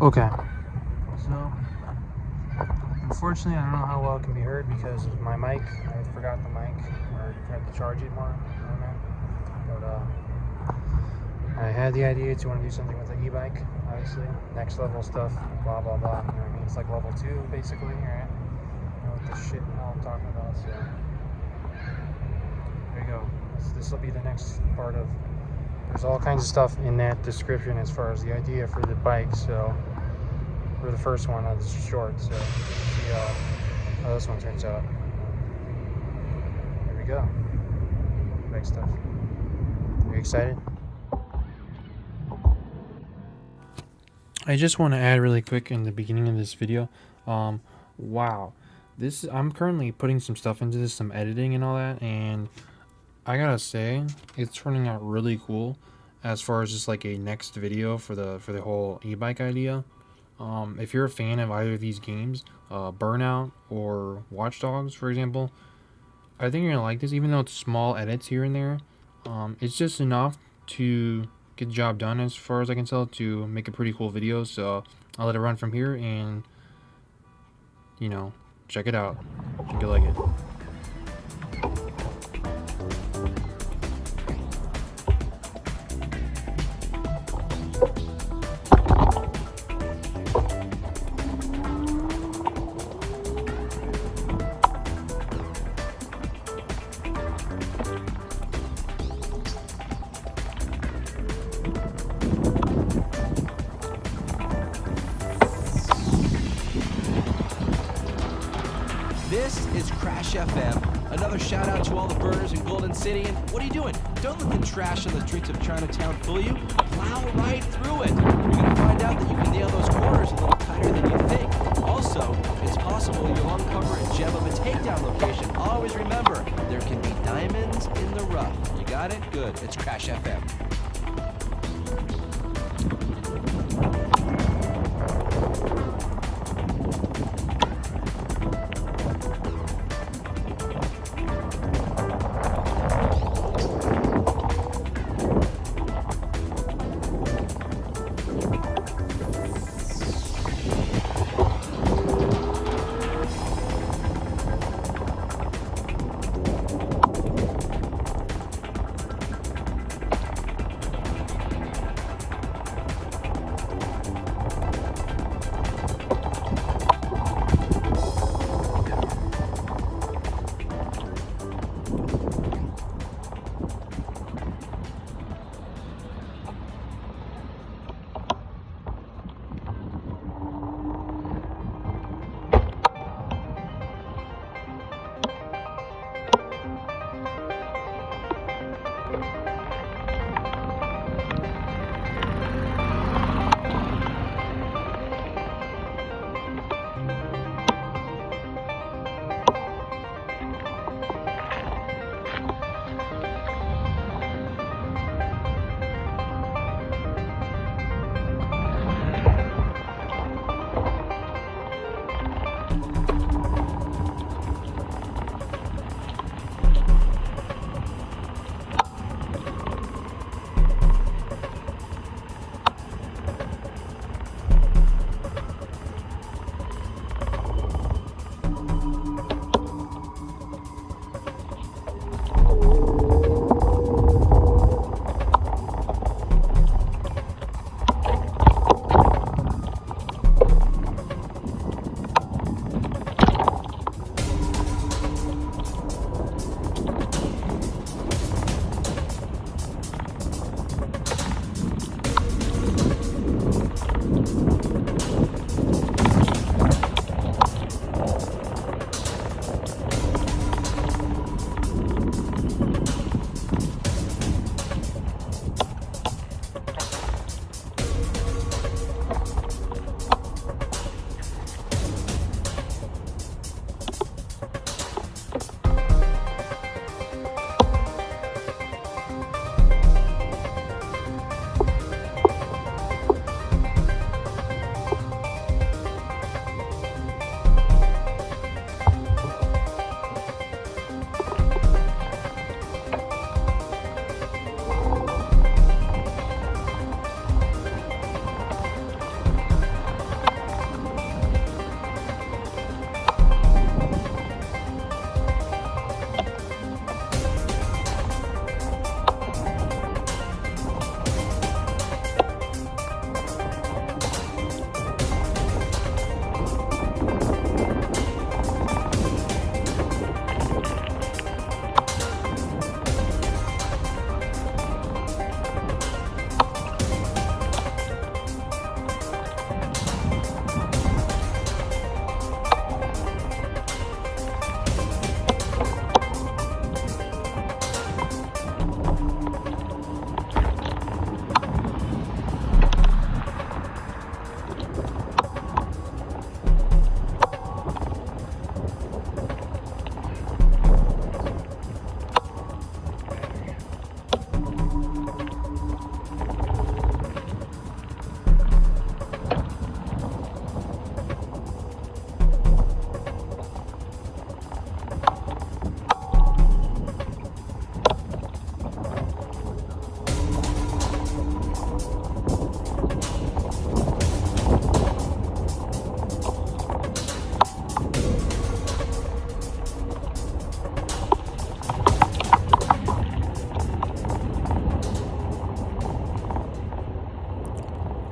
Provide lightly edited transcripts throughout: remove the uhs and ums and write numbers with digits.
Okay. So, unfortunately, I don't know how well it can be heard because of my mic. I forgot the mic, or had to charge it more. On that. But I had the idea to want to do something with the e-bike. Obviously, next level stuff. Blah blah blah. You know what I mean? It's like level 2, basically, right? You know what the shit hell I'm talking about. So there you go. This will be the next part of. There's all kinds of stuff in that description as far as the idea for the bike. So. For the first one, it's short, so see how this one turns out. There we go. Big stuff. Are you excited? I just want to add really quick in the beginning of this video. Wow, I'm currently putting some stuff into this, some editing and all that, and I gotta say, it's turning out really cool as far as just like a next video for the whole e-bike idea. If you're a fan of either of these games, Burnout or Watch Dogs, for example, I think you're gonna like this, even though it's small edits here and there. It's just enough to get the job done, as far as I can tell, to make a pretty cool video. So I'll let it run from here, and check it out. I think you'll like it. This is Crash FM. Another shout out to all the burners in Golden City. And what are you doing? Don't let the trash on the streets of Chinatown fool you. Plow right through it. You're going to find out that you can nail those corners a little tighter than you think. Also, it's possible you'll uncover a gem of a takedown location. Always remember, there can be diamonds in the rough. You got it? Good. It's Crash FM.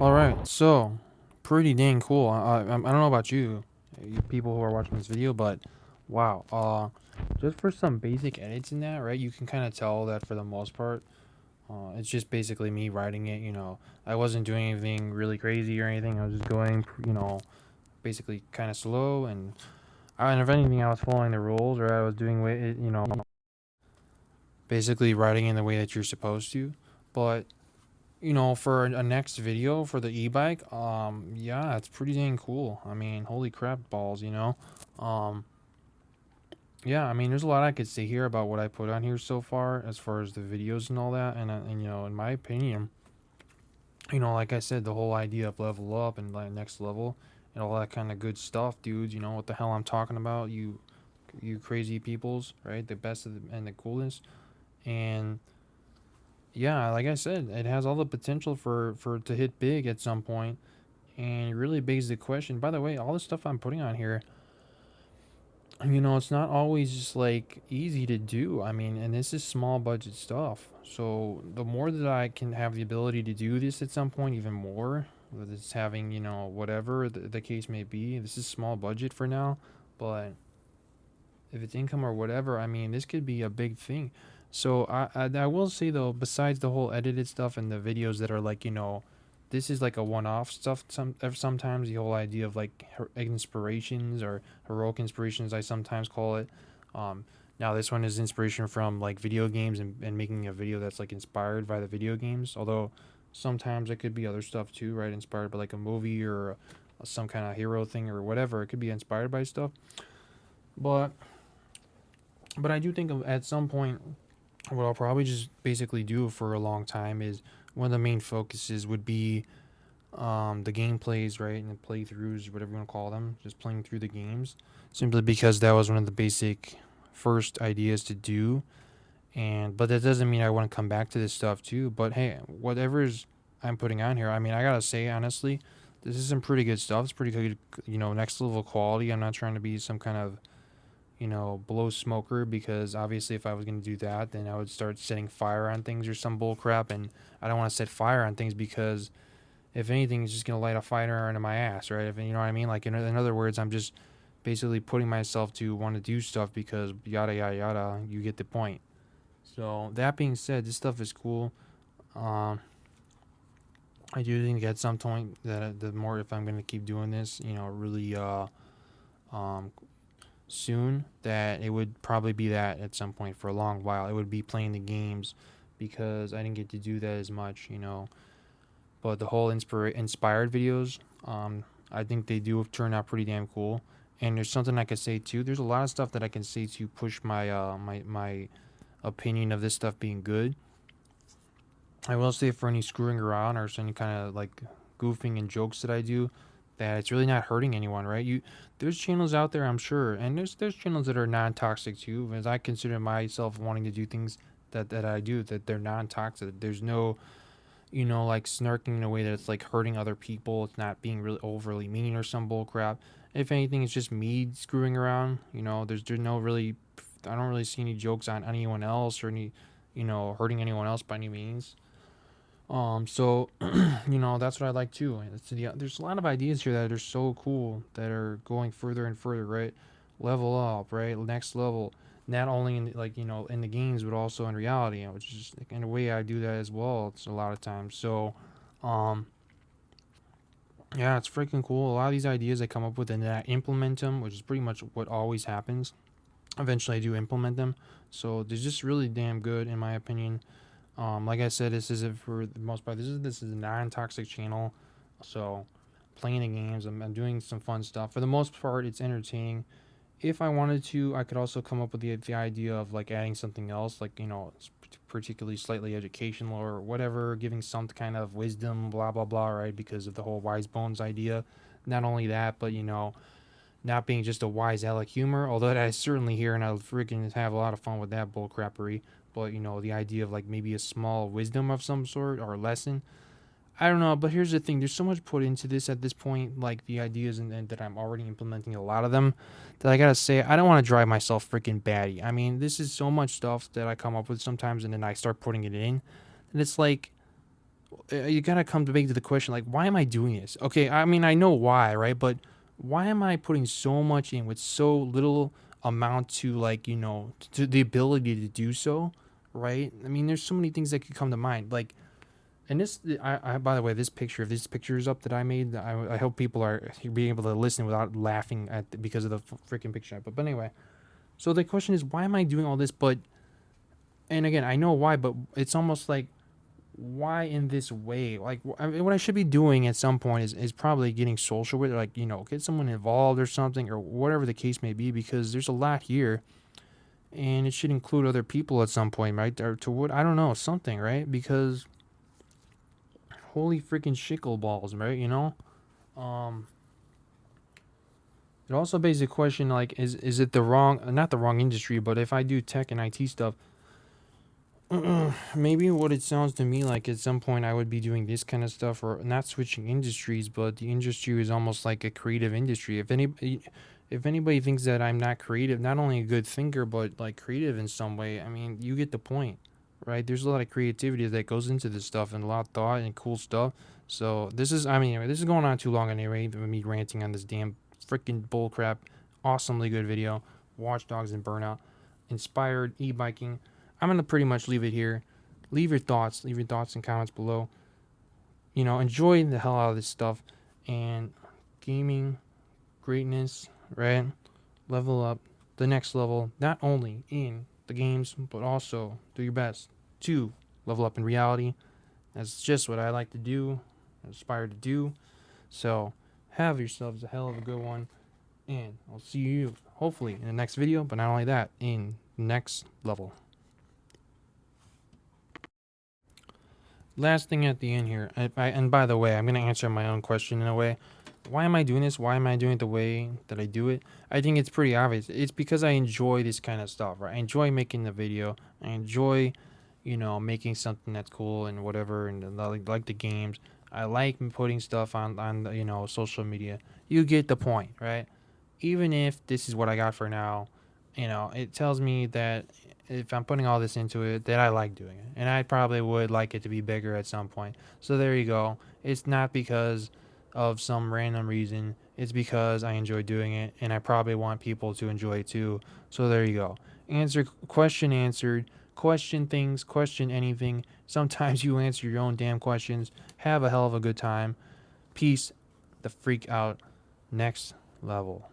All right, so pretty dang cool. I don't know about you, you people who are watching this video, but wow. Just for some basic edits in that, right? You can kind of tell that for the most part, it's just basically me writing it. I wasn't doing anything really crazy or anything. I was just going, basically kind of slow, and if anything, I was following the rules, or I was doing it, basically writing in the way that you're supposed to. But for a next video for the e-bike, yeah, it's pretty dang cool. I mean, holy crap balls. Um, yeah, I mean, there's a lot I could say here about what I put on here so far, as far as the videos and all that, and in my opinion, like I said, the whole idea of level up and like next level and all that kind of good stuff, dudes. You know what the hell I'm talking about, you crazy peoples, right? The best of the, and the coolest, and yeah, like I said, it has all the potential for to hit big at some point, and it really begs the question. By the way, all the stuff I'm putting on here, it's not always just like easy to do. I mean, and this is small budget stuff. So the more that I can have the ability to do this at some point, even more, whether it's having, whatever the case may be, this is small budget for now, but if it's income or whatever, I mean, this could be a big thing. So I will say though, besides the whole edited stuff and the videos that are like, this is like a one-off stuff. Sometimes the whole idea of like inspirations or heroic inspirations, I sometimes call it. Um, Now this one is inspiration from like video games, and making a video that's like inspired by the video games. Although sometimes it could be other stuff too, right? Inspired by like a movie or some kind of hero thing or whatever. It could be inspired by stuff, but I do think at some point, what I'll probably just basically do for a long time is one of the main focuses would be the gameplays, right, and the playthroughs, whatever you want to call them, just playing through the games, simply because that was one of the basic first ideas to do. And but that doesn't mean I want to come back to this stuff too. But hey, whatever's I'm putting on here, I mean, I gotta say honestly, this is some pretty good stuff. It's pretty good, next level quality. I'm not trying to be some kind of blow smoker, because obviously if I was going to do that, then I would start setting fire on things or some bull crap, and I don't want to set fire on things, because if anything, it's just going to light a fire under my ass, right? If you know what I mean? Like in other words, I'm just basically putting myself to want to do stuff because yada yada yada. You get the point. So that being said, this stuff is cool. Um, I do think at some point that the more, if I'm going to keep doing this, really um soon, that it would probably be that at some point for a long while. It would be playing the games, because I didn't get to do that as much. But the whole inspired videos, I think they do turn out pretty damn cool. And there's something I could say too. There's a lot of stuff that I can say to push my opinion of this stuff being good. I will say, for any screwing around or any kind of like goofing and jokes that I do, that it's really not hurting anyone, right? There's channels out there, I'm sure, and there's channels that are non-toxic too. As I consider myself wanting to do things that I do, that they're non-toxic. There's no, like snarking in a way that it's like hurting other people. It's not being really overly mean or some bull crap. If anything, it's just me screwing around. There's no really, I don't really see any jokes on anyone else, or any, hurting anyone else by any means. So, that's what I like too. There's a lot of ideas here that are so cool, that are going further and further, right? Level up, right? Next level. Not only in like, in the games, but also in reality, which is like, in a way I do that as well. It's a lot of times. So, um, yeah, it's freaking cool. A lot of these ideas I come up with and then I implement them, which is pretty much what always happens. Eventually I do implement them. So they're just really damn good in my opinion. Like I said, this is it for the most part. This is a non-toxic channel, so playing the games. I'm doing some fun stuff. For the most part, it's entertaining. If I wanted to, I could also come up with the idea of like adding something else, like particularly slightly educational or whatever, giving some kind of wisdom, blah blah blah, right? Because of the whole wise bones idea. Not only that, but not being just a wise Alec humor, although I certainly hear and I'll freaking have a lot of fun with that bullcrappery. But the idea of like maybe a small wisdom of some sort or lesson. I don't know, but here's the thing: there's so much put into this at this point, like the ideas, and that I'm already implementing a lot of them. That I gotta say, I don't want to drive myself freaking batty. I mean, this is so much stuff that I come up with sometimes, and then I start putting it in, and it's like, you gotta come to the question, like, why am I doing this? Okay, I mean, I know why, right? But why am I putting so much in with so little amount to, like, to the ability to do so, right? I mean, there's so many things that could come to mind, like, and this, by the way, this picture, if this picture is up that I made, I hope people are being able to listen without laughing because of the freaking picture I put. But anyway, so the question is, why am I doing all this? But, and again, I know why, but it's almost like, why in this way? Like, I mean, what I should be doing at some point is probably getting social with, like, get someone involved or something, or whatever the case may be, because there's a lot here, and it should include other people at some point, right? Or to what, I don't know, something, right? Because holy freaking shickle balls, right? Um, it also begs the question, like, is it the wrong, not the wrong industry, but if I do tech and IT stuff, maybe what it sounds to me like at some point I would be doing this kind of stuff, or not switching industries, but the industry is almost like a creative industry. If anybody thinks that I'm not creative, not only a good thinker, but like creative in some way, I mean, you get the point, right? There's a lot of creativity that goes into this stuff, and a lot of thought and cool stuff. So this is, I mean, anyway, this is going on too long anyway, with me ranting on this damn freaking bullcrap. Awesomely good video. Watch Dogs and Burnout. Inspired e-biking. I'm gonna pretty much leave it here. Leave your thoughts and comments below. Enjoy the hell out of this stuff, and gaming greatness, right? Level up, the next level, not only in the games, but also do your best to level up in reality. That's just what I like to do, aspire to do. So have yourselves a hell of a good one, and I'll see you hopefully in the next video, but not only that, in the next level. Last thing at the end here, and by the way, I'm going to answer my own question in a way. Why am I doing this? Why am I doing it the way that I do it? I think it's pretty obvious. It's because I enjoy this kind of stuff, right? I enjoy making the video. I enjoy, making something that's cool and whatever, and like the games. I like putting stuff on social media. You get the point, right? Even if this is what I got for now, it tells me that if I'm putting all this into it, that I like doing it. And I probably would like it to be bigger at some point. So there you go. It's not because of some random reason. It's because I enjoy doing it, and I probably want people to enjoy it too. So there you go. Question answered. Question things, question anything. Sometimes you answer your own damn questions. Have a hell of a good time. Peace the freak out. Next level.